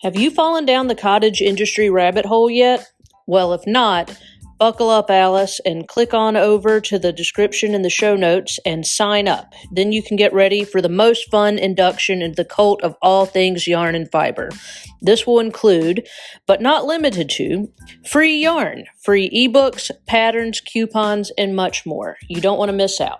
Have you fallen down the cottage industry rabbit hole yet? Well, if not, buckle up, Alice, and click on over to the description in the show notes and sign up. Then you can get ready for the most fun induction into the cult of all things yarn and fiber. This will include, but not limited to, free yarn, free ebooks, patterns, coupons, and much more. You don't want to miss out.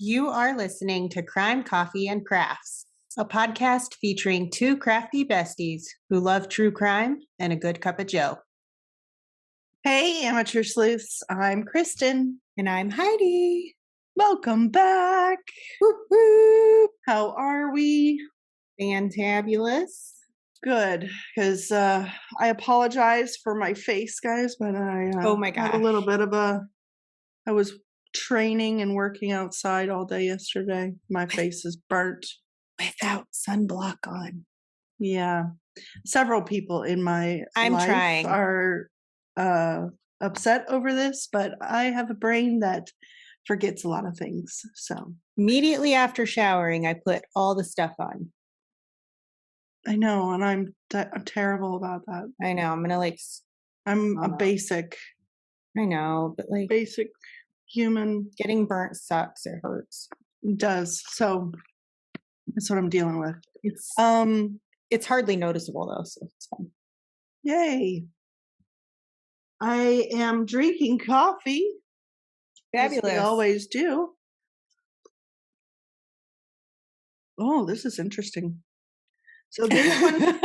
You are listening to Crime, Coffee, and Crafts, a podcast featuring two crafty besties who love true crime and a good cup of joe. Hey, amateur sleuths. I'm Kristen. And I'm Heidi. Welcome back. Whoop, whoop. How are we? Fantabulous. Good, because I apologize for my face, guys, but I Oh my had a gosh. little bit of I was training and working outside all day yesterday. My face is burnt. Without sunblock on. Yeah. Several people in my I'm life trying. are upset over this, but I have a brain that forgets a lot of things. So Immediately after showering, I put all the stuff on. I know, and I'm terrible about that. I know. I'm going to I'm Oh, a no. basic but human. getting burnt sucks. It hurts. Does. So that's what I'm dealing with. It's hardly noticeable though, so it's fine. Yay. I am drinking coffee. As Fabulous. we always do. Oh, this is interesting. So this one,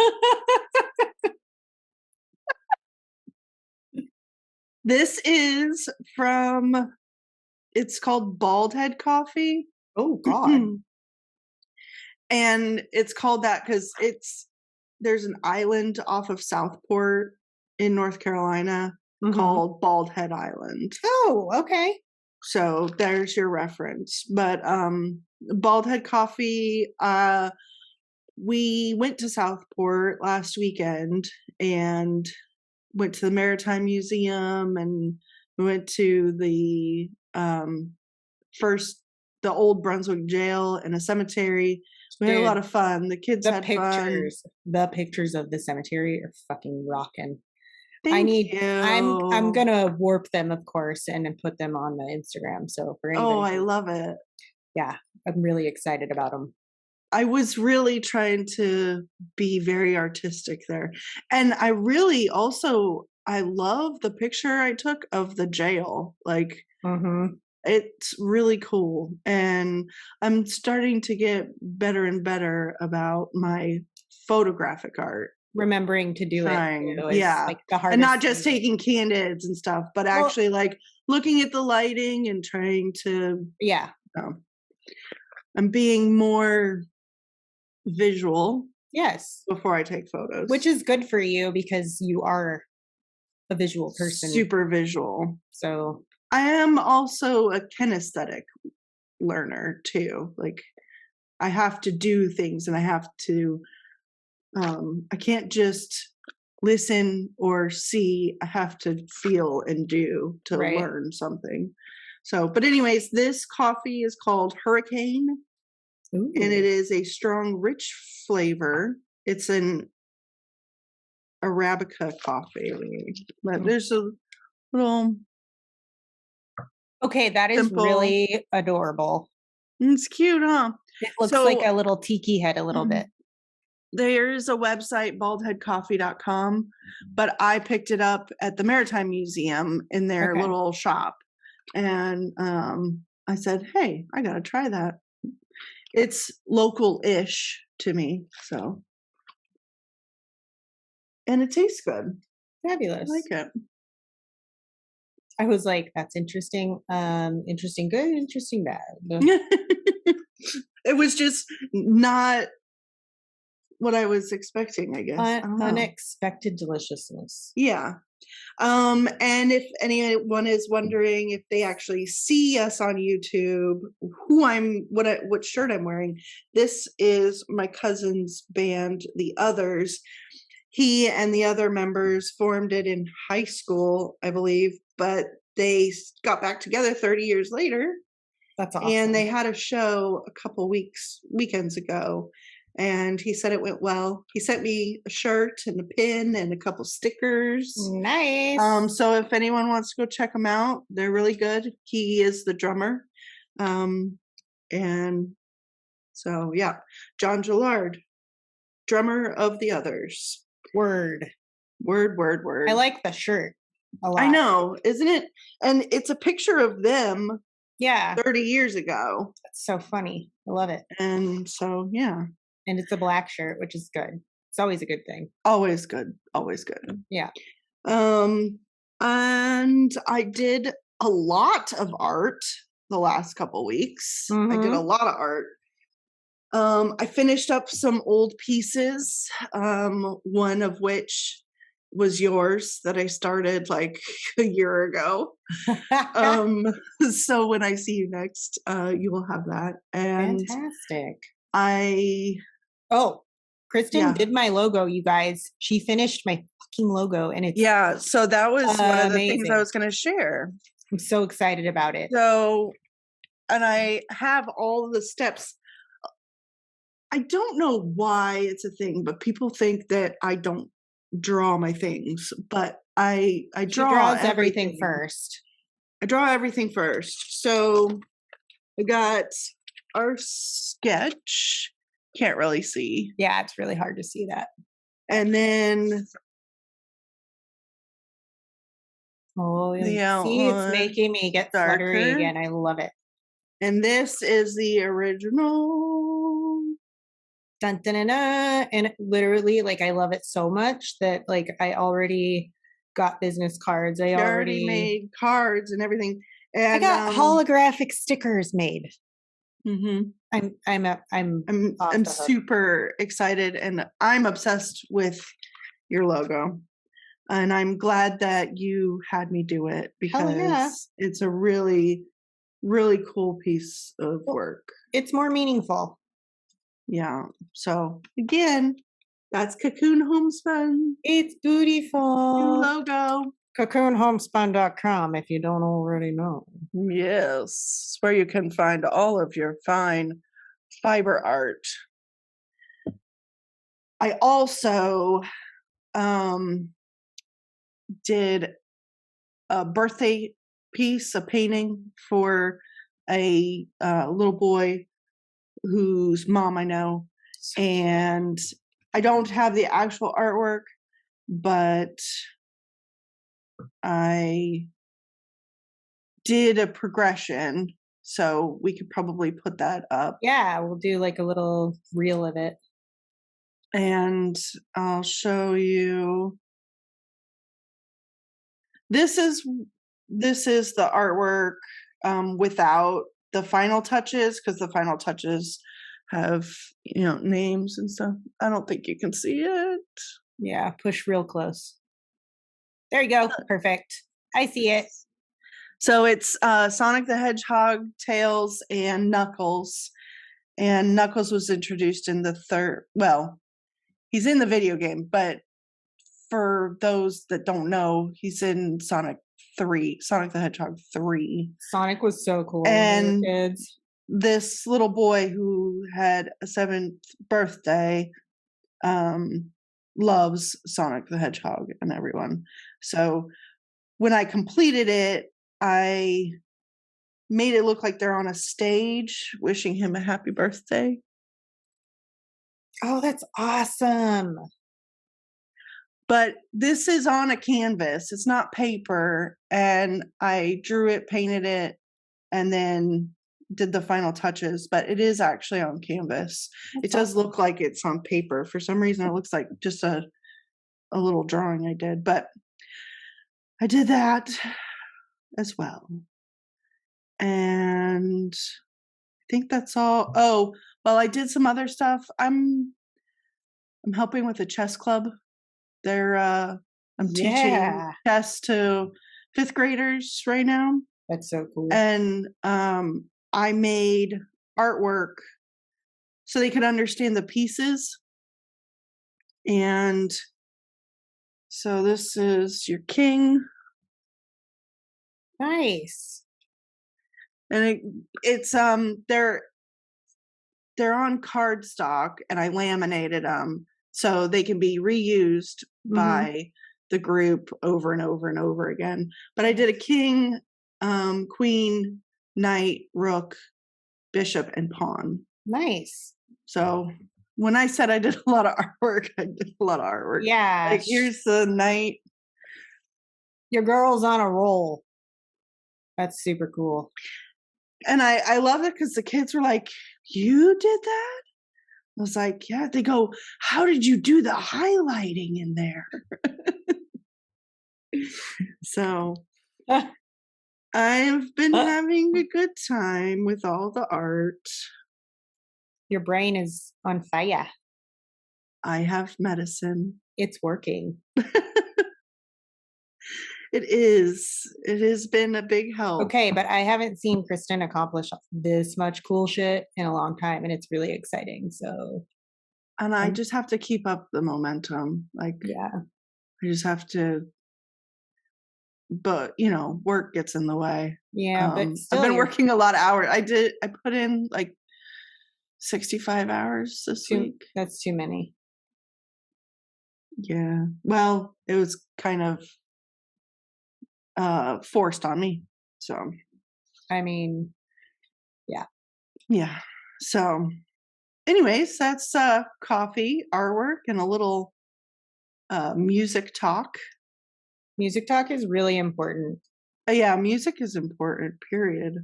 this is from, it's called Bald Head Coffee. Oh God. And it's called that because there's an island off of Southport in North Carolina called Bald Head Island. Oh, okay. So there's your reference. But Bald Head Coffee, we went to Southport last weekend and went to the Maritime Museum, and we went to the Old Brunswick Jail and a cemetery. We had a lot of fun. The kids had fun. The pictures of the cemetery are fucking rocking. Thank you. I'm gonna warp them, of course, and then put them on the Instagram. So for anybody, I love it. Yeah, I'm really excited about them. I was really trying to be very artistic there, and I really also I love the picture I took of the jail. Like, it's really cool, and I'm starting to get better and better about my photographic art. Remembering to do it. Yeah. Like the hardest and not just taking candids and stuff, but actually like looking at the lighting and trying to, I'm being more visual. Yes. Before I take photos. Which is good for you because you are a visual person. Super visual. So I am also a kinesthetic learner too. Like, I have to do things, and I have to I can't just listen or see. I have to feel and do to learn something. So, but anyways, this coffee is called Hurricane. Ooh. And it is a strong, rich flavor. It's an Arabica coffee. But there's a little... Okay, that is really adorable. It's cute, huh? It looks like a little tiki head a little bit. There's a website, baldheadcoffee.com, but I picked it up at the Maritime Museum in their little shop. And I said, hey, I got to try that. It's local-ish to me, so. And it tastes good. Fabulous. I like it. I was like, that's interesting. Interesting good, interesting bad. It was just not what I was expecting, I guess. I don't know. Unexpected deliciousness. Yeah. And if anyone is wondering if they actually see us on YouTube, what shirt I'm wearing, this is my cousin's band, The Others. He and the other members formed it in high school, I believe, but they got back together 30 years later. That's awesome. And they had a show a couple weekends ago, and he said it went well. He sent me a shirt and a pin and a couple stickers. Nice. So if anyone wants to go check them out, they're really good. He is the drummer. And so, yeah, John Gillard, drummer of The Others. Word. Word. I like the shirt a lot. I know, isn't it? And it's a picture of them Yeah. 30 years ago. That's so funny. I love it. And so, yeah. And it's a black shirt, which is good. It's always a good thing. Always good. Yeah. And I did a lot of art the last couple weeks. I did a lot of art. I finished up some old pieces, one of which was yours that I started like a year ago. So when I see you next, you will have that. And fantastic. Kristen did my logo, you guys. She finished my fucking logo, and it's so that was one of the amazing. things I was going to share. I'm so excited about it. So, and I have all the steps. I don't know why it's a thing, but people think that I don't draw my things, but I draw everything first. I draw everything first. So I got our sketch. Can't really see. Yeah, it's really hard to see that. And then see, it's making me get fluttery again. I love it. And this is the original. Dun, dun, dun, dun. And literally, like, I love it so much that, like, I already got business cards. I already made cards and everything. And I got holographic stickers made. Mm-hmm. I'm super excited, and I'm obsessed with your logo. And I'm glad that you had me do it because it's a really, really cool piece of work. It's more meaningful. Yeah. So again, that's Cocoon Homespun. It's beautiful. New logo. CocoonHomespun.com if you don't already know. Yes. It's where you can find all of your fine fiber art. I also did a birthday piece, a painting for a little boy whose mom I know. And I don't have the actual artwork, but I did a progression, so we could probably put that up. Yeah, we'll do like a little reel of it. And I'll show you. This is the artwork without the final touches, because the final touches have, names and stuff. I don't think you can see it. Yeah, push real close. There you go. Perfect. I see it. So it's Sonic the Hedgehog, Tails, and Knuckles. And Knuckles was introduced in the he's in the video game, but for those that don't know, he's in Sonic the Hedgehog 3. Sonic was so cool. And kids. This little boy who had a 7th birthday loves Sonic the Hedgehog and everyone. So when I completed it, I made it look like they're on a stage wishing him a happy birthday. Oh, that's awesome. But this is on a canvas. It's not paper. And I drew it, painted it, and then did the final touches. But it is actually on canvas. It does look like it's on paper. For some reason, it looks like just a little drawing I did. But I did that as well. And I think that's all. Oh, well, I did some other stuff. I'm helping with a chess club. I'm teaching Yeah. chess to 5th graders right now. That's so cool. And I made artwork so they could understand the pieces. And so this is your king. Nice. And it's they're on cardstock, and I laminated them so they can be reused by the group over and over and over again. But I did a king, queen, knight, rook, bishop, and pawn. Nice. So when I said I did a lot of artwork, I did a lot of artwork. Yeah. Like here's the knight. Your girl's on a roll. That's super cool. And I love it because the kids were like, "You did that?" I was like, "Yeah." They go, "How did you do the highlighting in there?" So I've been having a good time with all the art. Your brain is on fire. I have medicine. It's working. It is. It has been a big help. Okay, but I haven't seen Kristen accomplish this much cool shit in a long time, and it's really exciting. So, And I just have to keep up the momentum. Like, yeah. I just have to, but work gets in the way. Yeah, but still, I've been working a lot of hours. I put in like 65 hours this week. That's too many. Yeah. Well, it was kind of forced on me. So, I mean, yeah. So, anyways, that's coffee, artwork, and a little music talk. Music talk is really important. Yeah, music is important, period.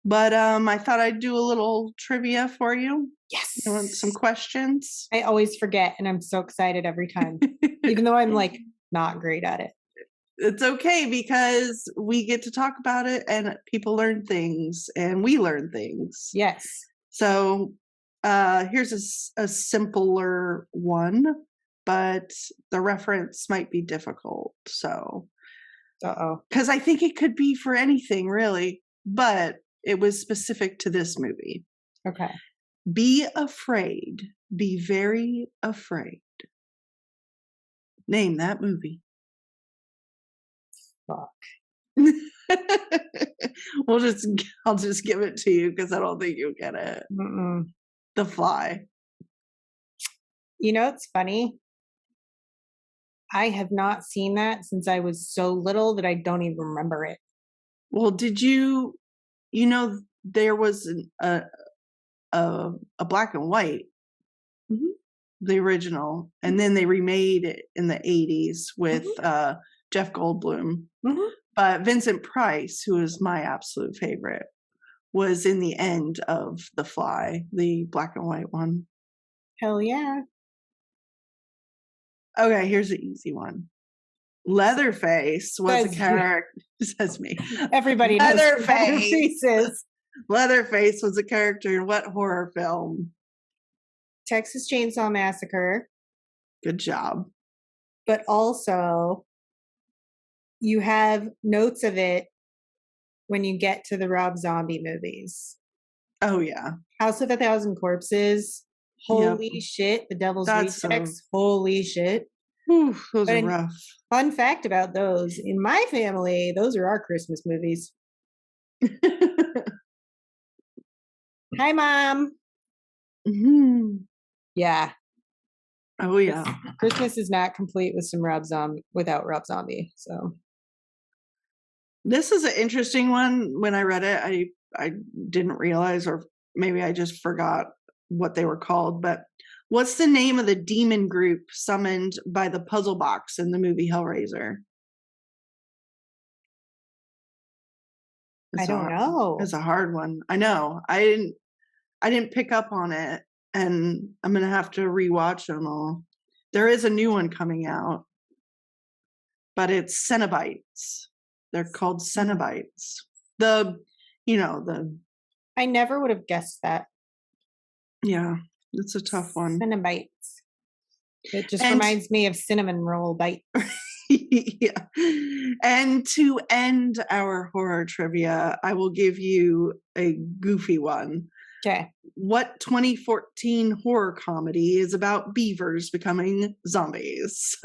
But I thought I'd do a little trivia for you. Yes. You want some questions? I always forget, and I'm so excited every time, even though I'm like not great at it. It's okay because we get to talk about it and people learn things and we learn things. Yes. So here's a simpler one, but the reference might be difficult. So, because I think it could be for anything really, but it was specific to this movie. Okay. Be afraid. Be very afraid. Name that movie. Fuck. I'll just give it to you because I don't think you'll get it. The Fly. It's funny. I have not seen that since I was so little that I don't even remember it. Well, did you there was a black and white, the original, and then they remade it in the 80s with Jeff Goldblum. But Vincent Price, who is my absolute favorite, was in the end of The Fly, the black and white one. Hell yeah. Okay, here's an easy one. Leatherface was a character. Says me. Everybody knows Leatherface. Leatherface was a character in what horror film? Texas Chainsaw Massacre. Good job. But also, you have notes of it when you get to the Rob Zombie movies. Oh, yeah. House of a Thousand Corpses. Holy shit. The Devil's Rejects. Holy shit. Ooh, those are rough. Fun fact about those. In my family, those are our Christmas movies. Hi, Mom. Yeah. Oh, yeah. Christmas is not complete without Rob Zombie. So this is an interesting one. When I read it, I didn't realize, or maybe I just forgot what they were called, but what's the name of the demon group summoned by the puzzle box in the movie Hellraiser? I don't know. It's a hard one. I know. I didn't pick up on it, and I'm gonna have to rewatch them all. There is a new one coming out, but it's Cenobites. They're called Cenobites. I never would have guessed that. Yeah, it's a tough one. Cenobites. It just And- reminds me of cinnamon roll bite. Yeah. And to end our horror trivia, I will give you a goofy one. Okay. What 2014 horror comedy is about beavers becoming zombies?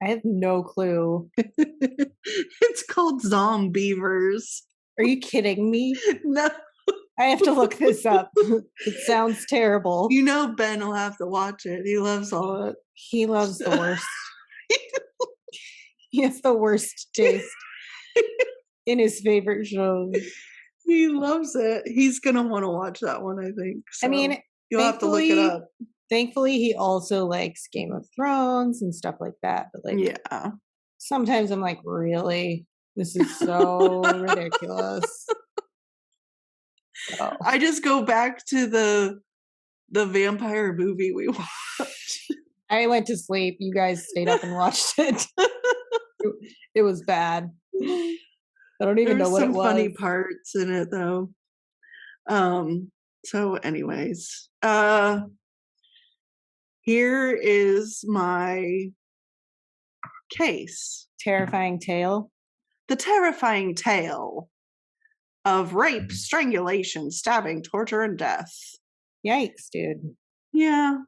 I have no clue. It's called Zombievers. Are you kidding me? No, I have to look this up. It sounds terrible. you know Ben will have to watch it. He loves all it. He loves the worst. He has the worst taste in his favorite shows. He loves it. He's gonna want to watch that one, I think. I mean, So you'll have to look it thankfully- up. Thankfully, he also likes Game of Thrones and stuff like that. But like, Yeah. sometimes I'm like, really? This is so ridiculous. So, I just go back to the vampire movie we watched. I went to sleep. You guys stayed up and watched it. It was bad. I don't even There's know what some it was. funny parts in it though. So anyways, here is my case. Terrifying tale. The terrifying tale of rape, strangulation, stabbing, torture, and death. Yikes, dude. Yeah.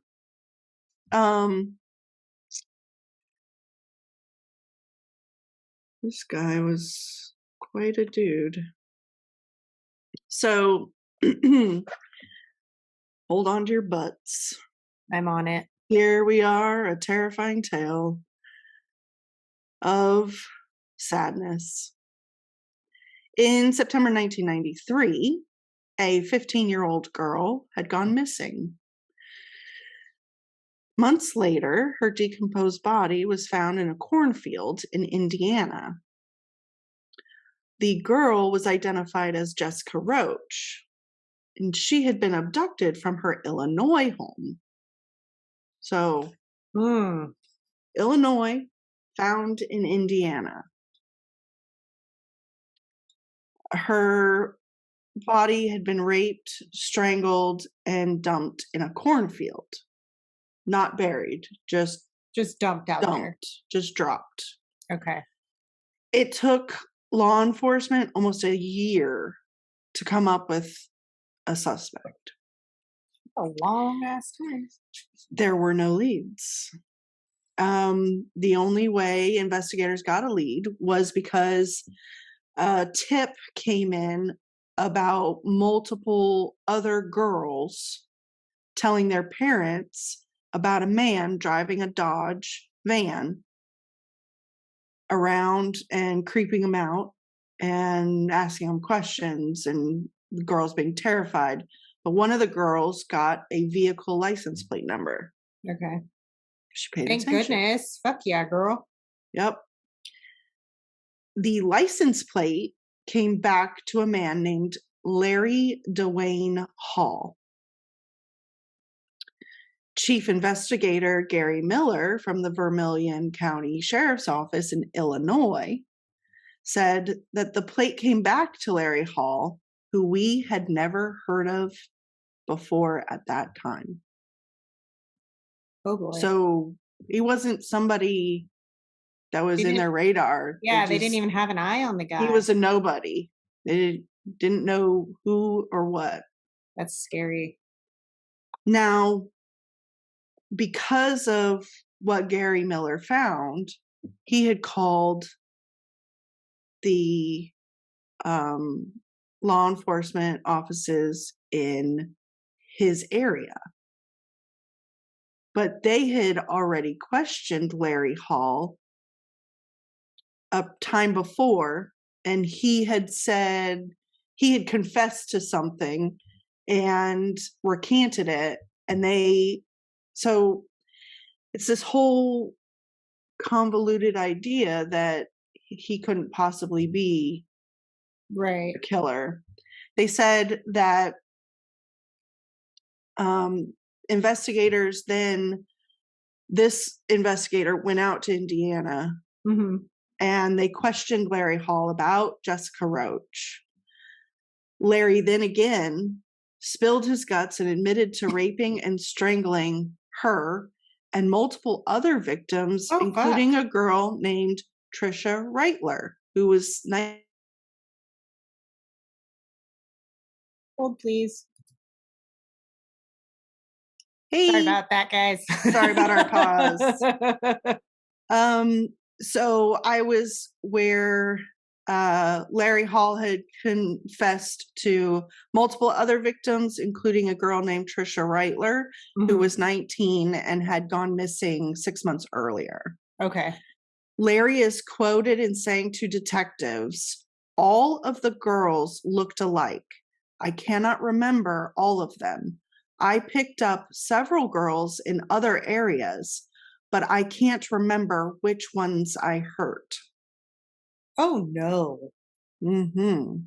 This guy was quite a dude. So hold on to your butts. I'm on it. Here we are, a terrifying tale of sadness. In September 1993, a 15-year-old girl had gone missing. Months later, her decomposed body was found in a cornfield in Indiana. The girl was identified as Jessica Roach, and she had been abducted from her Illinois home. So, Illinois, found in Indiana. Her body had been raped, strangled, and dumped in a cornfield. Not buried, just dumped out there. dumped, just dropped. Okay. It took law enforcement almost a year to come up with a suspect. A long ass time. There were no leads. The only way investigators got a lead was because a tip came in about multiple other girls telling their parents about a man driving a Dodge van around and creeping them out and asking them questions, and the girls being terrified. But one of the girls got a vehicle license plate number. Okay. She paid Thank attention. goodness. Fuck yeah, girl. Yep. The license plate came back to a man named Larry Dwayne Hall. Chief investigator Gary Miller from the Vermilion County Sheriff's Office in Illinois said that the plate came back to Larry Hall, who we had never heard of before at that time. Oh boy. So he wasn't somebody that was in their radar. Yeah, they just- didn't even have an eye on the guy. He was a nobody. They didn't know who or what. That's scary. Now, because of what Gary Miller found, he had called the law enforcement offices in his area. But they had already questioned Larry Hall a time before, and he had said he had confessed to something and recanted it. And so it's this whole convoluted idea that he couldn't possibly be Right. a killer. They said that investigators then, this investigator went out to Indiana Mm-hmm. and they questioned Larry Hall about Jessica Roach. Larry then again spilled his guts and admitted to raping and strangling her and multiple other victims, Oh, including fuck. a girl named Trisha Reitler, who was Hold, please. Hey, Sorry about that, guys. Sorry about our pause. So I was where Larry Hall had confessed to multiple other victims, including a girl named Trisha Reitler, who Mhm. was 19 and had gone missing 6 months earlier. Okay. Larry is quoted in saying to detectives, "All of the girls looked alike. I cannot remember all of them. I picked up several girls in other areas, but I can't remember which ones I hurt." Oh, no. Hmm.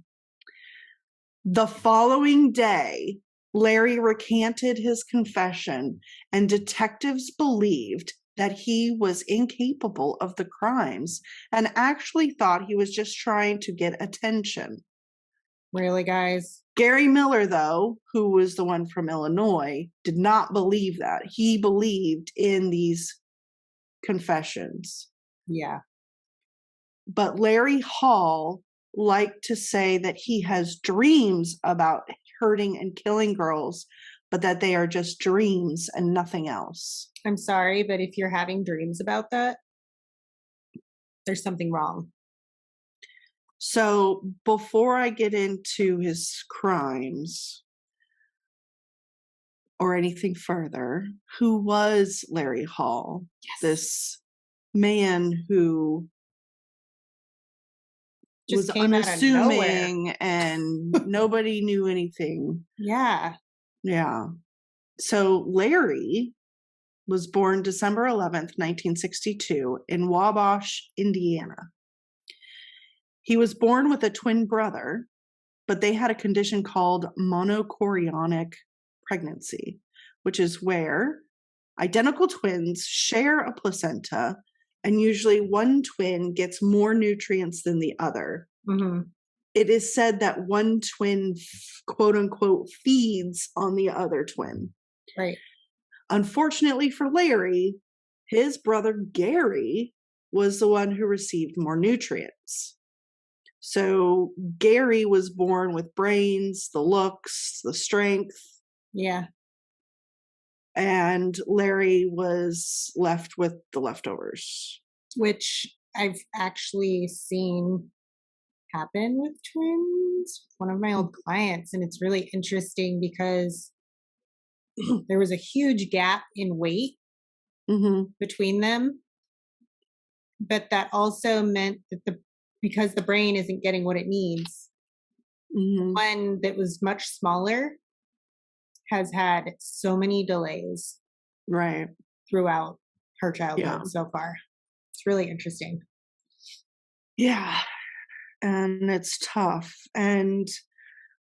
The following day, Larry recanted his confession, and detectives believed that he was incapable of the crimes and actually thought he was just trying to get attention. Really, guys? Gary Miller, though, who was the one from Illinois, did not believe that. He believed in these confessions. Yeah. But Larry Hall liked to say that he has dreams about hurting and killing girls, but that they are just dreams and nothing else. I'm sorry, but if you're having dreams about that, there's something wrong. So before I get into his crimes or anything further, who was Larry Hall? This man who Just was came out of nowhere. unassuming and nobody knew anything. Yeah. Yeah. So Larry was born December 11th, 1962 in Wabash, Indiana. He was born with a twin brother, but they had a condition called monochorionic pregnancy, which is where identical twins share a placenta, and usually one twin gets more nutrients than the other. Mm-hmm. It is said that one twin, quote unquote, feeds on the other twin. Right. Unfortunately for Larry, his brother Gary was the one who received more nutrients. So Gary was born with brains, the looks, the strength. Yeah. And Larry was left with the leftovers. Which I've actually seen happen with twins. One of my old clients, and it's really interesting because there was a huge gap in weight between them, but that also meant that because the brain isn't getting what it needs, one that was much smaller has had so many delays Right. throughout her childhood Yeah. so far. It's really interesting. Yeah. And it's tough. And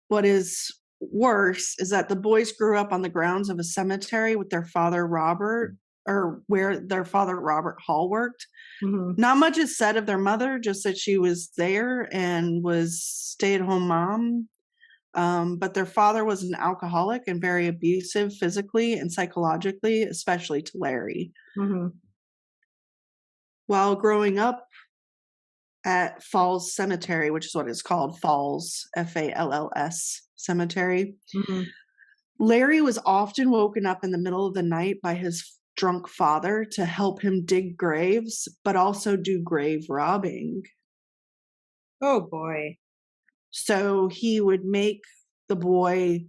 what is worse is that the boys grew up on the grounds of a cemetery with their father, Robert, or where their father, Robert Hall, worked. Not much is said of their mother, just that she was there and was stay-at-home mom. But their father was an alcoholic and very abusive physically and psychalogically, especially to Larry. While growing up at Falls Cemetery, which is what it's called, Falls, Falls Cemetery, Larry was often woken up in the middle of the night by his drunk father to help him dig graves, but also do grave robbing. Oh boy. So he would make the boy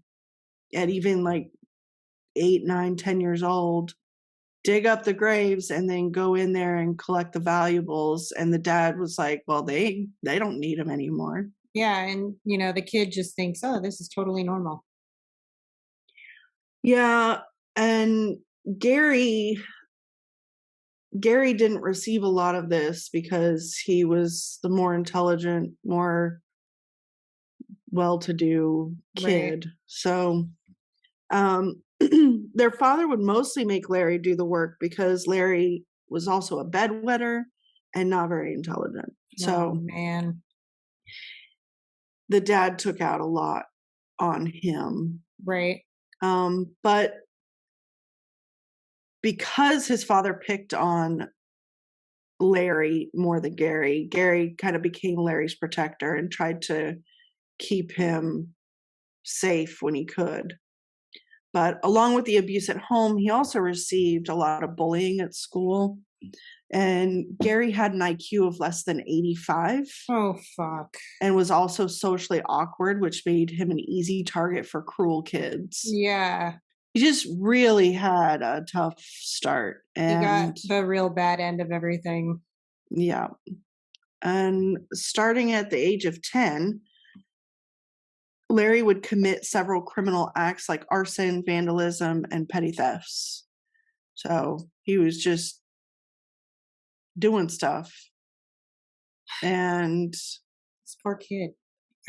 at even like 8, 9, 10 years old dig up the graves and then go in there and collect the valuables. And the dad was like, well, they don't need them anymore. Yeah, and the kid just thinks, oh, this is totally normal. Yeah. And Gary didn't receive a lot of this because he was the more intelligent, more well-to-do kid. Right. So their father would mostly make Larry do the work because Larry was also a bedwetter and not very intelligent. So man, the dad took out a lot on him. Right. But because his father picked on Larry more than Gary, Gary kind of became Larry's protector and tried to keep him safe when he could. But along with the abuse at home, he also received a lot of bullying at school. And Gary had an IQ of less than 85 Oh, fuck. and was also socially awkward, which made him an easy target for cruel kids. Yeah. He just really had a tough start. He And got the real bad end of everything. yeah. And starting at the age of 10, Larry would commit several criminal acts like arson, vandalism, and petty thefts. So he was just doing stuff. And This poor kid.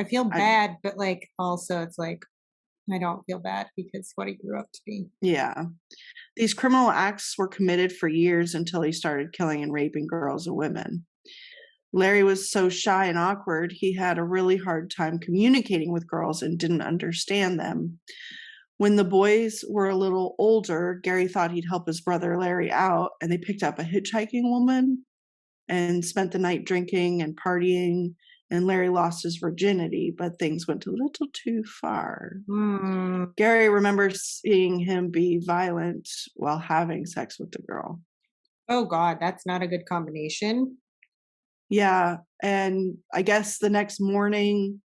I feel I- bad, but like also it's like I don't feel bad because what he grew up to be. yeah, these criminal acts were committed for years until he started killing and raping girls and women. Larry was so shy and awkward, he had a really hard time communicating with girls and didn't understand them. When the boys were a little older, Gary thought he'd help his brother Larry out, and they picked up a hitchhiking woman and spent the night drinking and partying, and Larry lost his virginity, but things went a little too far. Mm, Gary remembers seeing him be violent while having sex with the girl. oh God, that's not a good combination. Yeah, and I guess the next morning,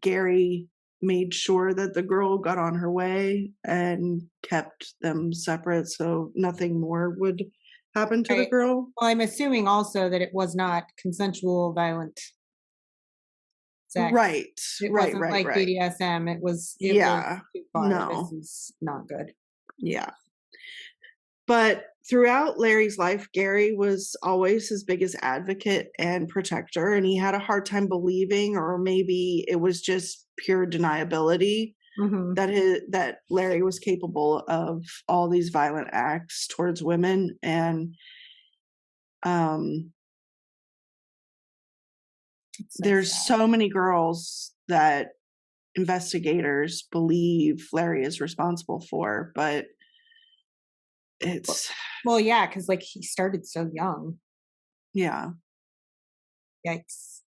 Gary made sure that the girl got on her way and kept them separate so nothing more would happen to the Right. girl. Well, I'm assuming also that it was not consensual, violent sex. Right, It right, wasn't right, like right. BDSM. It was too far. No. This is not good. Yeah. But throughout Larry's life, Gary was always his biggest advocate and protector, and he had a hard time believing, or maybe it was just pure deniability, Hmm. that Larry was capable of all these violent acts towards women. And there's so many girls that investigators believe Larry is responsible for, but it's Well, yeah, because like he started so young. yeah. Yikes.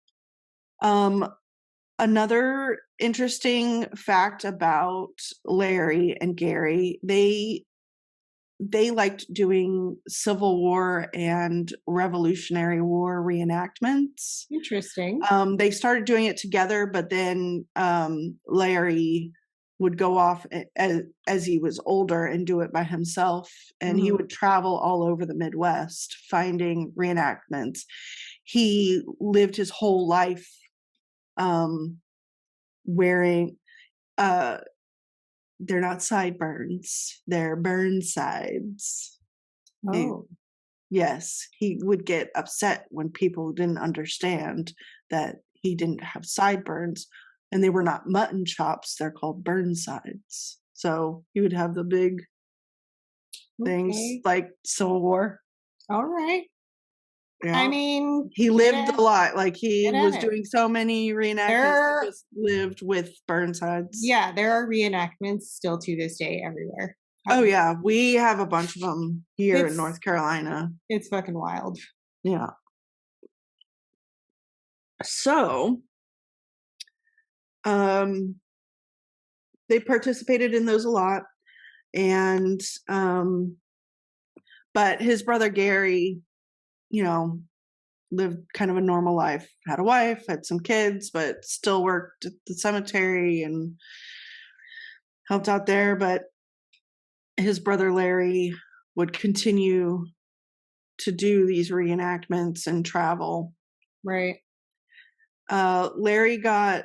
Another interesting fact about Larry and Gary, they liked doing Civil War and Revolutionary War reenactments. Interesting. They started doing it together, but then Larry would go off as he was older and do it by himself, and he Mhm. would travel all over the Midwest finding reenactments. He lived his whole life wearing they're not sideburns, they're burn sides. Oh, Yes, he would get upset when people didn't understand that he didn't have sideburns, and they were not mutton chops, they're called burn sides. So he would have the big things okay. like Civil War. All right. Yeah. I mean, He get lived at- a lot. Like he get at was it. doing so many reenactments. There- He just lived with Burnsides. Yeah, there are reenactments still to this day everywhere. Oh yeah, we have a bunch of them here in It's- North Carolina. It's fucking wild. Yeah. So, they participated in those a lot, and but his brother Gary, you know, lived kind of a normal life, had a wife, had some kids, but still worked at the cemetery and helped out there. But his brother Larry would continue to do these reenactments and travel. Right. Larry got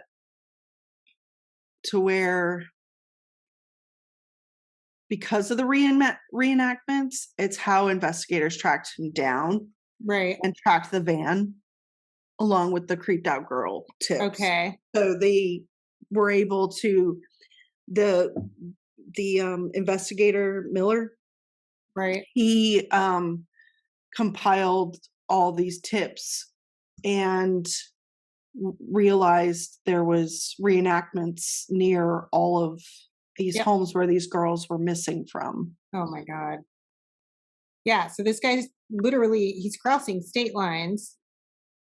to where, because of the reenactments, it's how investigators tracked him down Right. and tracked the van along with the creeped out girl tips. Okay. So they were able to, the investigator Miller, Right. he compiled all these tips and realized there was reenactments near all of these Yep. homes where these girls were missing from. Oh my God. Yeah, so this guy's literally, he's crossing state lines.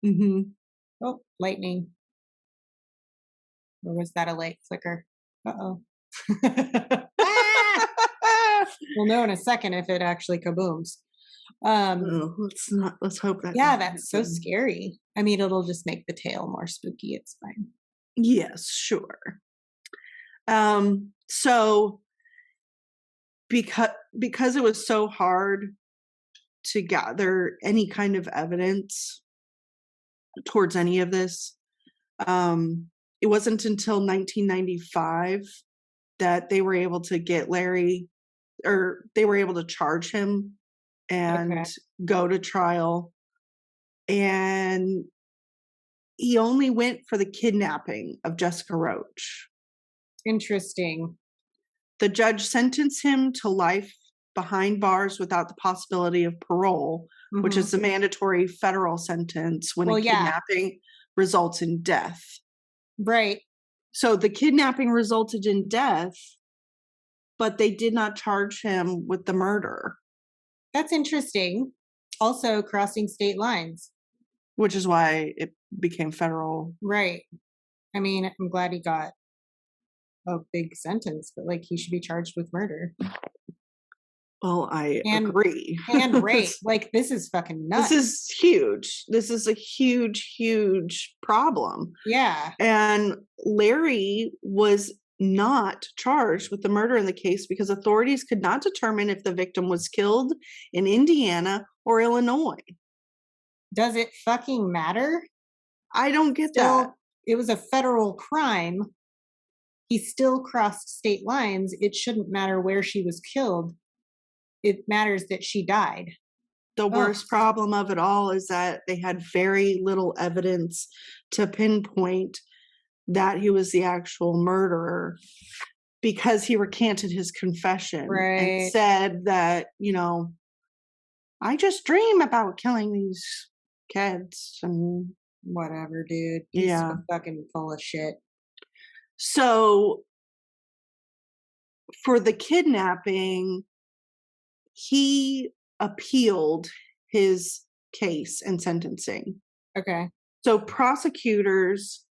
Hmm. Oh, lightning. Or was that a light flicker? Uh-oh. Ah! We'll know in a second if it actually kabooms. Let's hope that Yeah, doesn't that's so happen. scary. I mean, it'll just make the tale more spooky. It's fine. Yes, sure. So because it was so hard to gather any kind of evidence towards any of this, it wasn't until 1995 that they were able to get Larry, or they were able to charge him and Okay. go to trial. And he only went for the kidnapping of Jessica Roach. Interesting. The judge sentenced him to life behind bars without the possibility of parole, which Mhm. is the mandatory federal sentence when Well, a yeah. kidnapping results in death. Right. So the kidnapping resulted in death, but they did not charge him with the murder, That's interesting. Also, crossing state lines. which is why it became federal. Right. I mean, I'm glad he got a big sentence, but like he should be charged with murder Well, I and agree. and rape. Like this is fucking nuts. This is huge. This is a huge, huge problem. Yeah. And Larry was not charged with the murder in the case because authorities could not determine if the victim was killed in Indiana or Illinois. Does it fucking matter? I don't get that. Still, it was a federal crime. He still crossed state lines. It shouldn't matter where she was killed. It matters that she died. The Ugh. worst problem of it all is that they had very little evidence to pinpoint that he was the actual murderer, because he recanted his confession and Right. said that, I just dream about killing these kids. And Whatever, dude. He's yeah. so fucking full of shit. So for the kidnapping, he appealed his case and sentencing. Okay. So prosecutors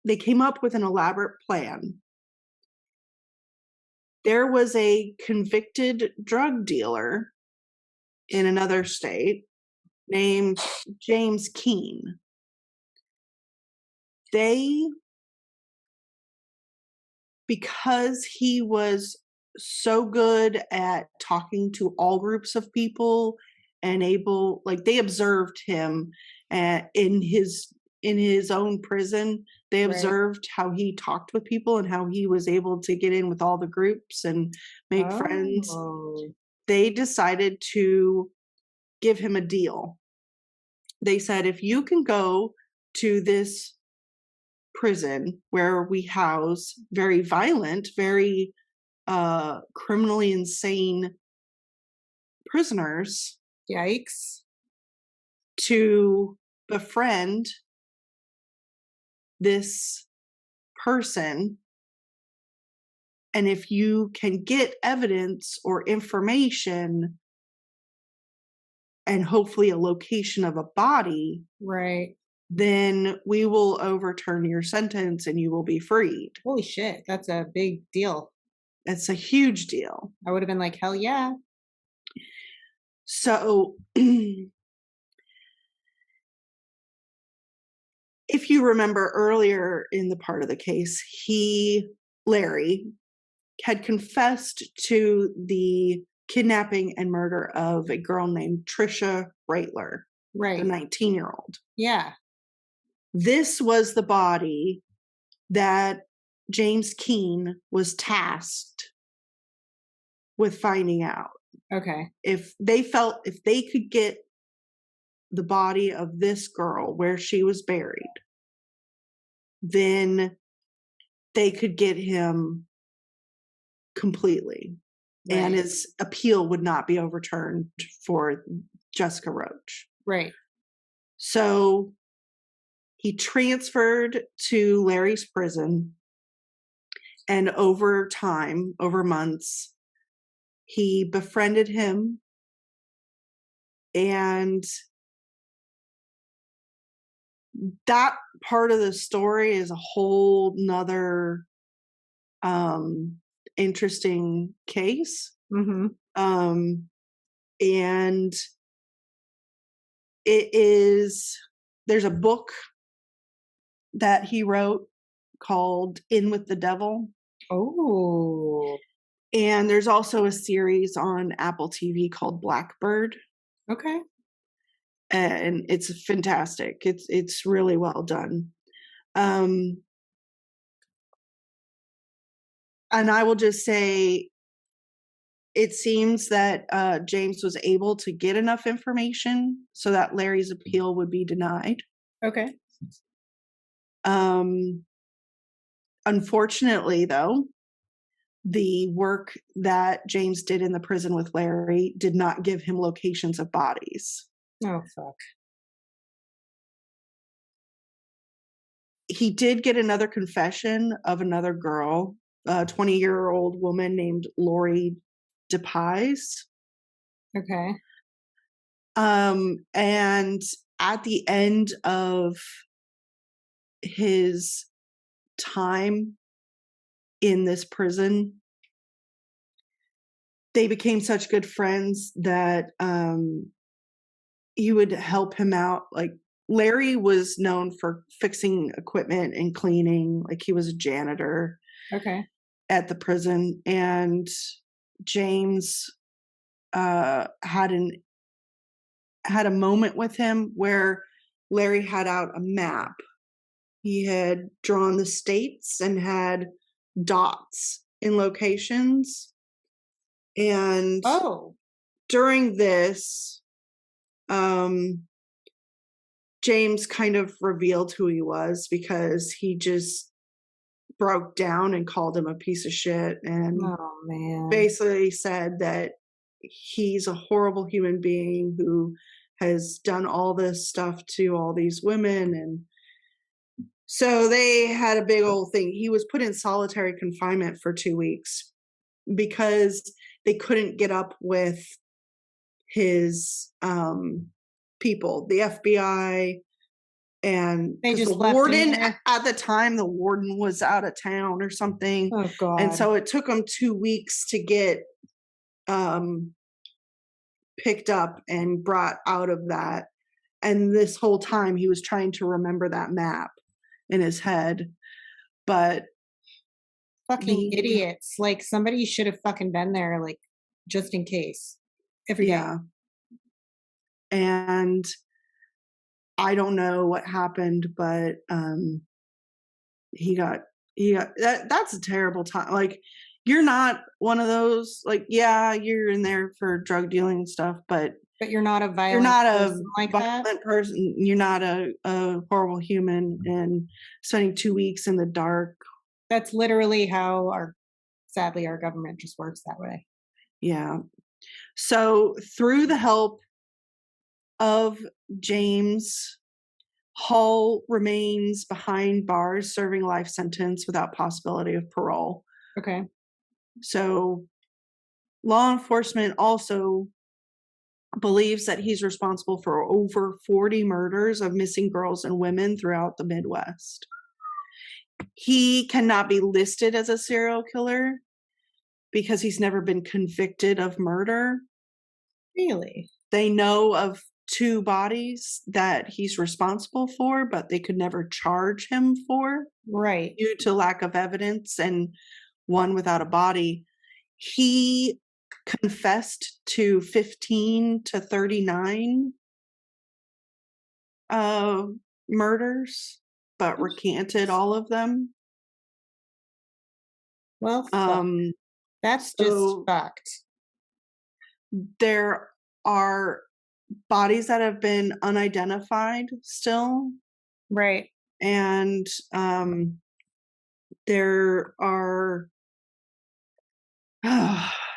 they came up with an elaborate plan. There was a convicted drug dealer in another state named James Keene. Because he was so good at talking to all groups of people and they observed him in his own prison. They Right. observed how he talked with people and how he was able to get in with all the groups and make friends. Oh. They decided to give him a deal. They said, if you can go to this prison where we house very violent, very criminally insane prisoners, Yikes. to befriend this person, and if you can get evidence or information and hopefully a location of a body, Right. then we will overturn your sentence and you will be freed. Holy shit. That's a big deal. It's a huge deal. I would have been like, hell yeah. So if you remember earlier in the part of the case, Larry, had confessed to the kidnapping and murder of a girl named Trisha Reitler, Right. the 19-year-old. Yeah. This was the body that James Keene was tasked with finding out. Okay. If they could get the body of this girl where she was buried, then they could get him completely. Right. And his appeal would not be overturned for Jessica Roach. Right. So he transferred to Larry's prison, and over time, over months, he befriended him And that part of the story is a whole nother interesting case. Mm-hmm. And there's a book that he wrote called In with the Devil. Oh, And there's also a series on Apple TV called Blackbird. okay. And it's fantastic. It's really well done. And I will just say, it seems that James was able to get enough information so that Larry's appeal would be denied. Okay. Unfortunately, though, the work that James did in the prison with Larry did not give him locations of bodies. Oh, fuck. He did get another confession of another girl, a 20-year-old woman named Lori DePies. Okay. And at the end of his time in this prison, they became such good friends that he would help him out. Like, Larry was known for fixing equipment and cleaning, like he was a janitor Okay. at the prison. And James had a moment with him where Larry had out a map. He had drawn the states and had dots in locations. And Oh, during this, James kind of revealed who he was, because he just broke down and called him a piece of shit, and oh man. basically said that he's a horrible human being who has done all this stuff to all these women. And so they had a big old thing. He was put in solitary confinement for 2 weeks because they couldn't get up with his people, the FBI. And They 'cause just the left him warden there? at the time, the warden was out of town or something. Oh god. And so it took him 2 weeks to get picked up and brought out of that. And this whole time he was trying to remember that map in his head. But fucking idiots. Like, somebody should have fucking been there, like, just in case. Every day. yeah. And I don't know what happened, but he got that's a terrible time. Like, you're not one of those, like, yeah, you're in there for drug dealing and stuff, but But you're not a violent you're not a person like that. violent person. You're not a horrible human, and spending 2 weeks in the dark. That's literally how sadly our government just works that way. Yeah. So through the help of James, Hall remains behind bars serving life sentence without possibility of parole. Okay. So law enforcement also believes that he's responsible for over 40 murders of missing girls and women throughout the Midwest. He cannot be listed as a serial killer because he's never been convicted of murder. Really? They know of 2 bodies that he's responsible for, but they could never charge him for Right. due to lack of evidence, and one without a body. He confessed to 15 to 39 murders, but recanted all of them. Well, Um, that's just so fucked. there are bodies that have been unidentified still, Right. and there are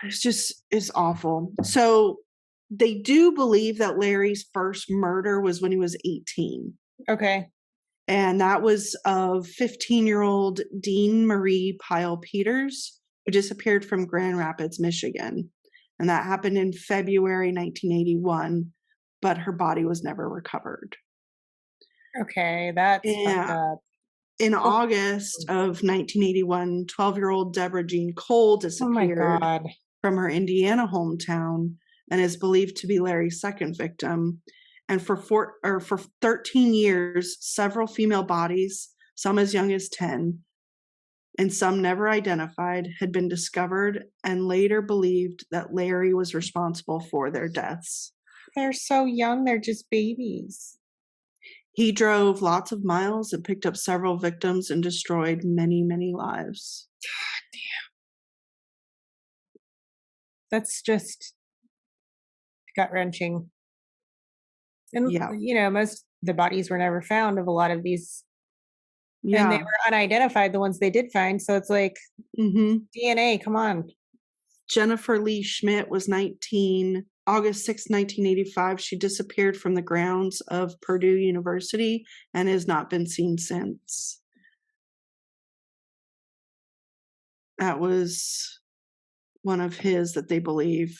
it's awful. So they do believe that Larry's first murder was when he was 18. Okay. And that was of 15-year-old Dean Marie Pyle Peters, who disappeared from Grand Rapids, Michigan. And that happened in February 1981, but her body was never recovered. Okay, that's fucked Yeah. up. In Oh, August of 1981, 12-year-old Deborah Jean Cole oh my disappeared God. from her Indiana hometown and is believed to be Larry's second victim. And for 13 years, several female bodies, some as young as 10, and some never identified, had been discovered and later believed that Larry was responsible for their deaths. They're so young, they're just babies. He drove lots of miles and picked up several victims and destroyed many, many lives. That's just gut wrenching. And, Yeah. most the bodies were never found of a lot of these, and they Yeah. were unidentified, the ones they did find. So it's like hmm DNA, come on. Jennifer Lee Schmidt was 19. August 6, 1985, she disappeared from the grounds of Purdue University and has not been seen since. That was one of his that they believe.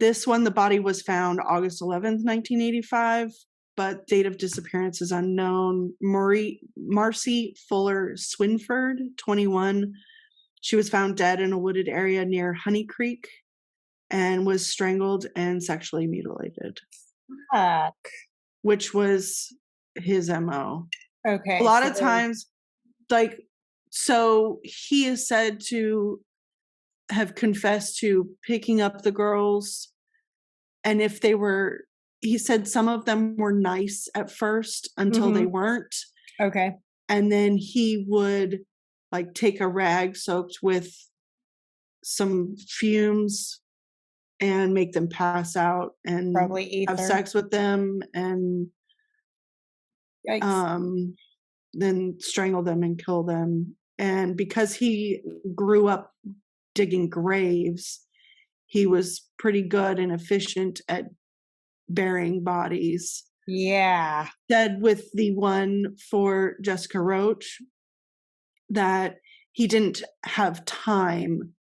This one, the body was found August 11th, 1985, but date of disappearance is unknown. Marcy Fuller Swinford, 21. She was found dead in a wooded area near Honey Creek and was strangled and sexually mutilated, Fuck. which was his MO. Okay. A lot so of times, like, so he is said to have confessed to picking up the girls. And if they were, he said some of them were nice at first until they weren't. Okay. And then he would like take a rag soaked with some fumes and make them pass out and Probably ether. have sex with them and Yikes. then strangle them and kill them. And because he grew up digging graves, he was pretty good and efficient at burying bodies. Yeah. Said with the one for Jessica Roach that he didn't have time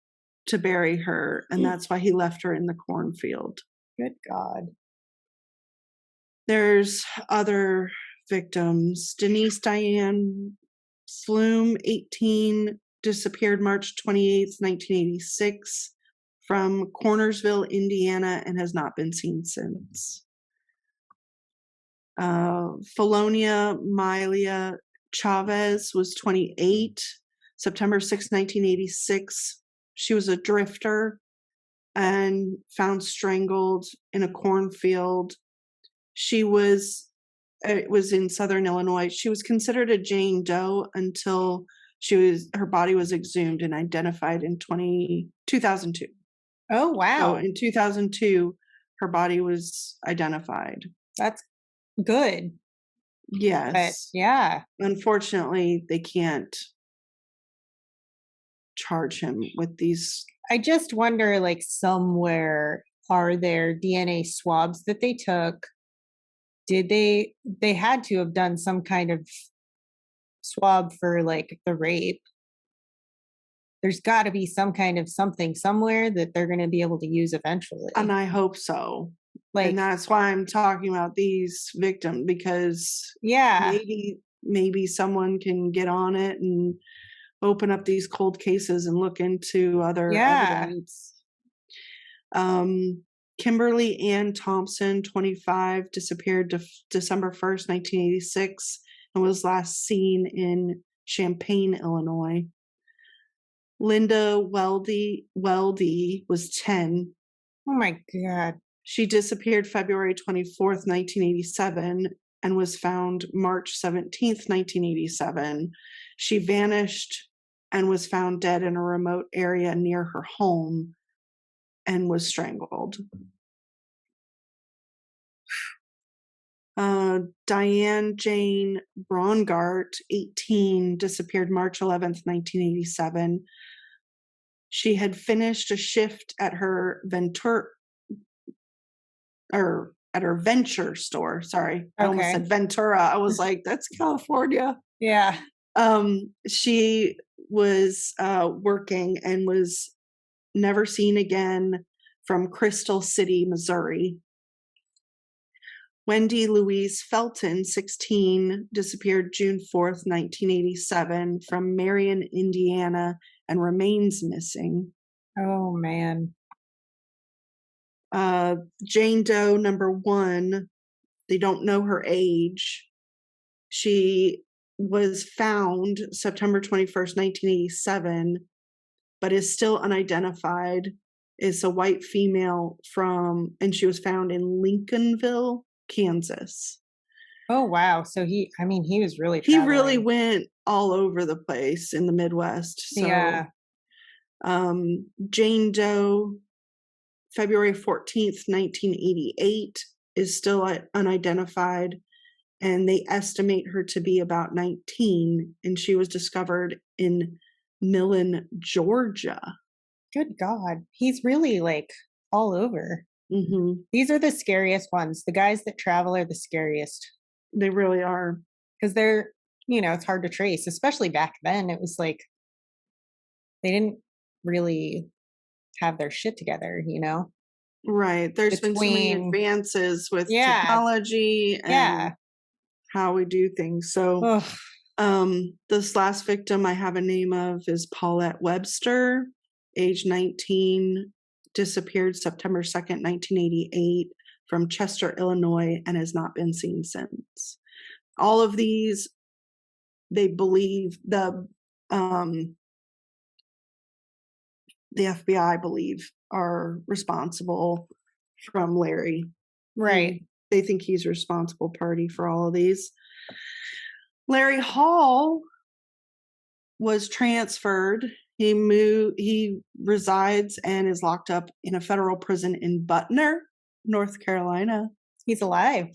to bury her, and that's why he left her in the cornfield. Good God. There's other victims. Denise Diane Flume, 18, disappeared March 28th, 1986 from Cornersville, Indiana, and has not been seen since. Felonia Milia Chavez was 28, September 6, 1986. She was a drifter and found strangled in a cornfield. She was, it was in Southern Illinois. She was considered a Jane Doe until her body was exhumed and identified in 2002. Oh, wow. So in 2002, her body was identified. That's good. But Yes. yeah. Unfortunately, they can't charge him with these. I just wonder, like, somewhere are there DNA swabs that they took? Did they had to have done some kind of swab for like the rape. There's got to be some kind of something somewhere that they're going to be able to use eventually. And I hope so. Like, and that's why I'm talking about these victims, because yeah, maybe someone can get on it and open up these cold cases and look into other evidence. Kimberly Ann Thompson, 25, disappeared December 1st, 1986, and was last seen in Champaign, Illinois. Linda Weldy was 10. Oh my God. She disappeared February 24th, 1987, and was found March 17th, 1987. She vanished and was found dead in a remote area near her home and was strangled. Diane Jane Braungart, 18, disappeared March 11th, 1987. She had finished a shift at her Venture store. Sorry, I almost said Ventura. I was like, that's California. Yeah. She was working and was never seen again. from Crystal City, Missouri. Wendy Louise Felton, 16, disappeared June 4th, 1987, from Marion, Indiana, and remains missing. Oh man. Jane Doe number 1, they don't know her age. She was found September 21st, 1987, but is still unidentified. Is a white female and she was found in Lincolnville, Kansas. Oh wow. So he was really He really traveling. went all over the place in the Midwest. So Yeah. Jane Doe, February 14th, 1988, is still unidentified, and they estimate her to be about 19, and she was discovered in Millen, Georgia. Good God. He's really like all over. Mm-hmm. These are the scariest ones. The guys that travel are the scariest They really are. because they're, it's hard to trace, especially back then. It was like they didn't really have their shit together, Right. There's been so many Between- advances with Yeah. technology and Yeah. how we do things. So Ugh. this last victim I have a name of is Paulette Webster, age 19, disappeared September 2nd, 1988, from Chester, Illinois, and has not been seen since. All of these, they believe the FBI believe are responsible from Larry. Right. They think he's a responsible party for all of these. Larry Hall was transferred. He resides and is locked up in a federal prison in Butner, North Carolina. He's alive.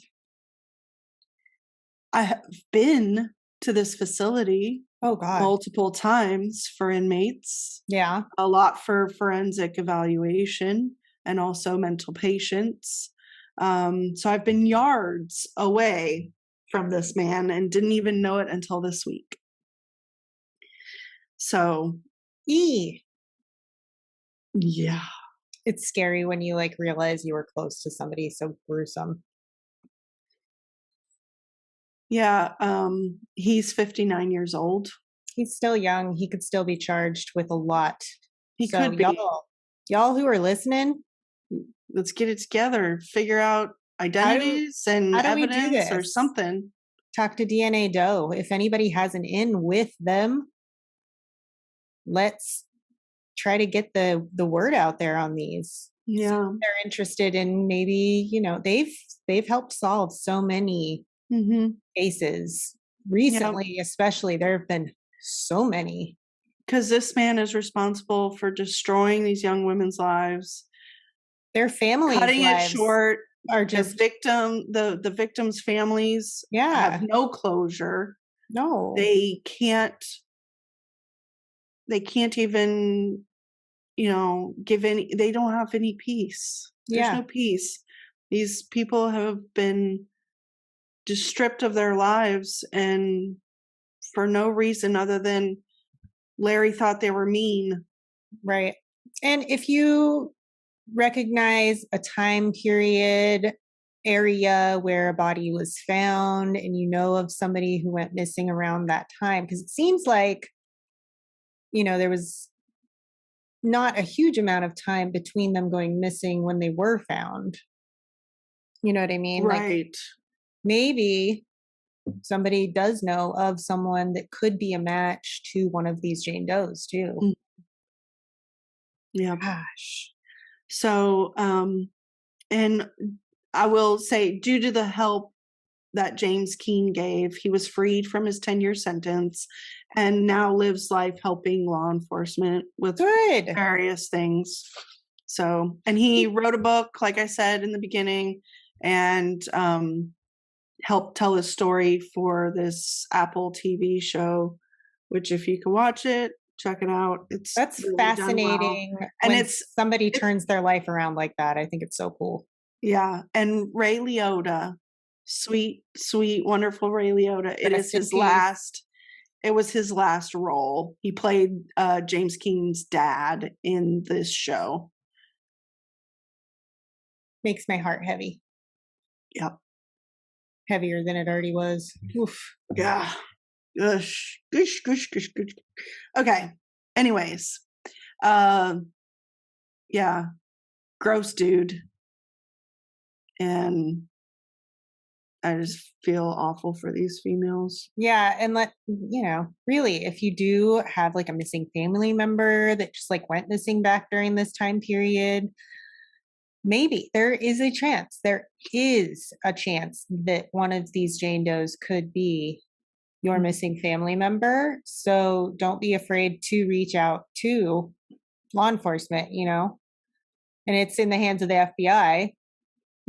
I have been to this facility Oh God. multiple times for inmates, Yeah. a lot for forensic evaluation and also mental patients. So I've been yards away from this man and didn't even know it until this week. So, Yeah. yeah. It's scary when you like realize you were close to somebody so gruesome. Yeah, he's 59 years old. He's still young. He could still be charged with a lot. He So could be. y'all who are listening, Let's get it together, figure out identities and how do we do evidence or this? something. talk to DNA Doe. If anybody has an in with them, let's try to get the word out there on these. Yeah. They're interested in maybe, they've helped solve so many Mm-hmm. cases recently, especially. There have been so many. Because this man is responsible for destroying these young women's lives, Their families' cutting it lives short. are Just just the victims' families yeah. have no closure. No. They can't even, give any, they don't have any peace. There's no peace. These people have been just stripped of their lives, and for no reason other than Larry thought they were mean. Right. And if you recognize a time period, area where a body was found, and you know of somebody who went missing around that time, because it seems like, there was not a huge amount of time between them going missing when they were found. You know what I mean? Right. Like, maybe somebody does know of someone that could be a match to one of these Jane Does too. Yeah. Gosh. So, and I will say, due to the help that James Keene gave, he was freed from his 10-year sentence and now lives life helping law enforcement with Good. various things. So, and he wrote a book, like I said in the beginning, and helped tell his story for this Apple TV show, which if you can watch it, check it out. That's really done well. fascinating. And when somebody turns their life around like that. I think it's so cool. Yeah. And Ray Liotta, sweet, wonderful Ray Liotta. It was his last role. He played James Keene's dad in this show. Makes my heart heavy. Yep. Heavier than it already was. Oof. Yeah. Gush, gush, gush, gush, gush. Okay. Anyways, yeah, gross dude, and I just feel awful for these females. Yeah, and really, if you do have like a missing family member that just like went missing back during this time period, maybe there is a chance. There is a chance that one of these Jane Does could be your missing family member. So don't be afraid to reach out to law enforcement, and it's in the hands of the FBI.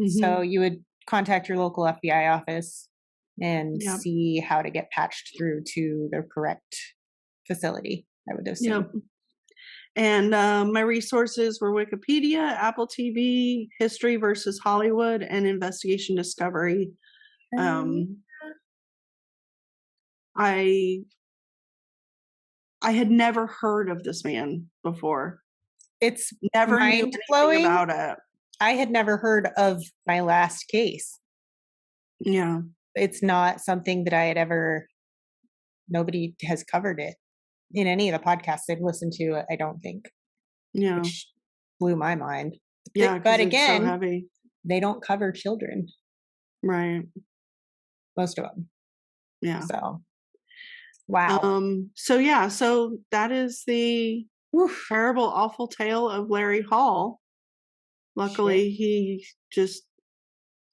So you would contact your local FBI office and Yep. see how to get patched through to the correct facility, I would assume. Yep. And my resources were Wikipedia, Apple TV, History versus Hollywood, and Investigation Discovery. I had never heard of this man before. It's Never knew anything mind-blowing. about it. I had never heard of my last case. Yeah. It's not something that I had ever, nobody has covered it in any of the podcasts I've listened to, I don't think. Yeah. Which blew my mind. Yeah. 'cause But it's again, so heavy. they don't cover children, Right. most of them. Yeah. So, wow. So that is the terrible, awful tale of Larry Hall. Luckily, he just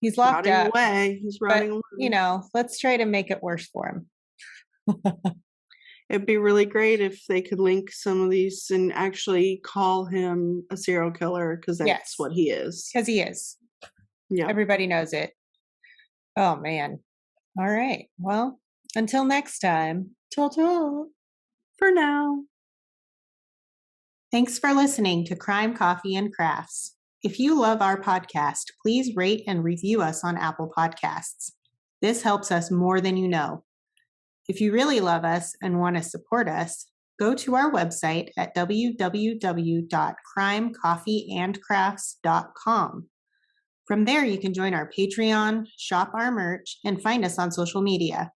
He's locked running up. away. He's running away. Let's try to make it worse for him. It'd be really great if they could link some of these and actually call him a serial killer, because that's Yes. what he is. Because he is. Yeah. Everybody knows it. Oh, man. All right. Well, until next time. Ta-ta. For now. Thanks for listening to Crime, Coffee, and Crafts. If you love our podcast, please rate and review us on Apple Podcasts. This helps us more than you know. If you really love us and want to support us, go to our website at www.crimecoffeeandcrafts.com. From there, you can join our Patreon, shop our merch, and find us on social media.